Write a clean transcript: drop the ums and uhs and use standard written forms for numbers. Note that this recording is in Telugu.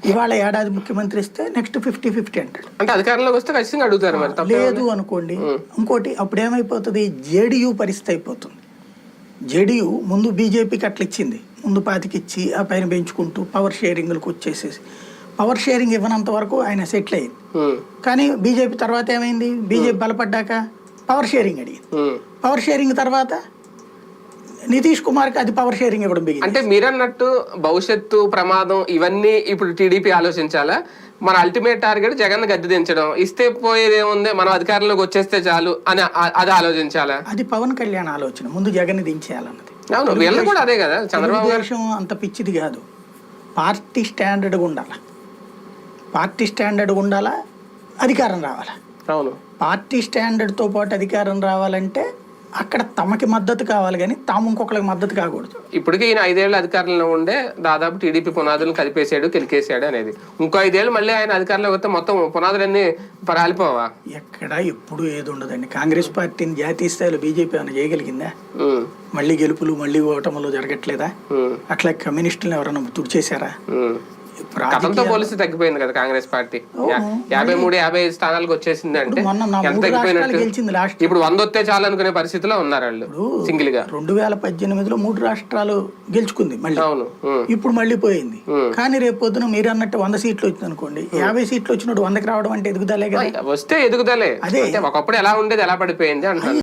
ఇవాళ ఏడాది ముఖ్యమంత్రి ఇస్తే నెక్స్ట్ 50-50 అంటాడు. అంటే అధికారంలోకి వస్తే ఖచ్చితంగా అడుగుతారు మరి. లేదు అనుకోండి, ఇంకోటి అప్పుడు ఏమైపోతుంది, జేడీయూ పరిస్థితి అయిపోతుంది. జేడీయూ ముందు బీజేపీకి అట్లా ఇచ్చింది, ముందు పాతికిచ్చి ఆ పైన పెంచుకుంటూ పవర్ షేరింగ్లకు వచ్చేసేసి, పవర్ షేరింగ్ ఇవ్వనంత వరకు ఆయన సెటిల్ అయ్యింది. కానీ బీజేపీ తర్వాత ఏమైంది, బీజేపీ బలపడ్డాక పవర్ షేరింగ్ అడిగింది. పవర్ షేరింగ్ తర్వాత నితీష్ కుమార్కి అది పవర్ షేరింగ్ ఇవ్వడం బిగింది. అంటే మీరన్నట్టు భవిష్యత్తు ప్రమాదం ఇవన్నీ ఇప్పుడు టీడీపీ ఆలోచించాలా? మన అల్టిమేట్ టార్గెట్ జగన్ గద్దె దించడం, ఇస్తే పోయేది ఏముంది, మనం అధికారంలోకి వచ్చేస్తే చాలు అని అది ఆలోచించాలా? అది పవన్ కళ్యాణ్ ఆలోచన, ముందు జగన్ దించేయాలన్నది. అవును, వీళ్ళు కూడా అదే కదా. చంద్రబాబు గారు అంత పిచ్చిది కాదు, పార్టీ స్టాండర్డ్గా ఉండాలా, పార్టీ స్టాండర్డ్గా ఉండాలా, అధికారం రావాలా. అవును, పార్టీ స్టాండర్డ్తో పాటు అధికారం రావాలంటే అక్కడ తమకి మద్దతు కావాలి, కానీ తాము ఇంకొకరికి మద్దతు కాకూడదు. ఇప్పటికే ఈయన 5 ఏళ్ళు అధికారంలో ఉండే దాదాపు టీడీపీ పునాదులను కలిపేసాడు, కెలికేసాడు అనేది. ఇంకో 5 ఏళ్ళు మళ్ళీ ఆయన అధికారంలో వస్తే మొత్తం పునాదులన్నీ రాలిపోవా? ఎక్కడ ఎప్పుడు ఏది ఉండదండి. కాంగ్రెస్ పార్టీని జాతీయ స్థాయిలో బీజేపీ ఏమైనా చేయగలిగిందా? మళ్ళీ గెలుపులు మళ్ళీ ఓటములు జరగట్లేదా? అట్లా కమ్యూనిస్టులను ఎవరైనా తుడిచేశారా? గతంతో పోలిస్తే తగ్గిపోయింది కదా కాంగ్రెస్ పార్టీ. 53-55 స్థానాలకు వచ్చేసింది అంటే ఎంత తగ్గిపోయినట్టు. ఇప్పుడు 100 వస్తే చాలు అనుకునే పరిస్థితిలో ఉన్నారు వాళ్ళు సింగిల్ గా. 2018లో 3 రాష్ట్రాలు గెలుచుకుంది మళ్ళీ. అవును, ఇప్పుడు మళ్ళీ పోయింది. కానీ రేపు పొద్దున మీరు అన్నట్టు 100 సీట్లు వచ్చింది అనుకోండి, 50 సీట్లు వచ్చినట్టు 100కి రావడం అంటే ఎదుగుదలే కదా. వస్తే ఎదుగుదలే. అదే ఒకప్పుడు ఎలా ఉండేది ఎలా పడిపోయింది అంటారు.